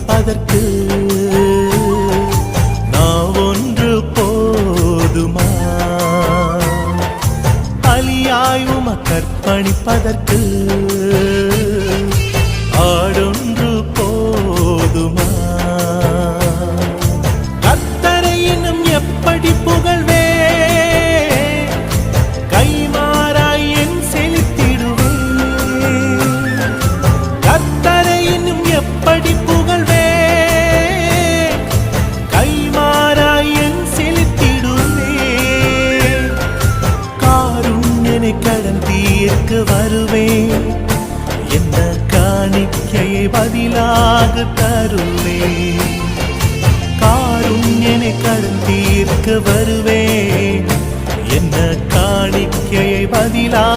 பணிப்பதற்கு நான் ஒன்று போதுமா? பலியாய் உமக்கர்ப்பணிப்பதற்கு ஆடொன்று போதுமா? கர்த்தரை இன்னும் எப்படி புகழ்வே? கைமாறாய் என் செலுத்திடுவே. கர்த்தரை இன்னும் எப்படி புகழ்வே? கைமாறாய் என் செலுத்திடுவே. காருண்யனை கடன் தீர்க்க வருவேன், என்ன காணிக்கையை பதிலாக தருவேன். காருண்யனை கடன் தீர்க்க வருவேன், என்ன காணிக்கையை பதிலாக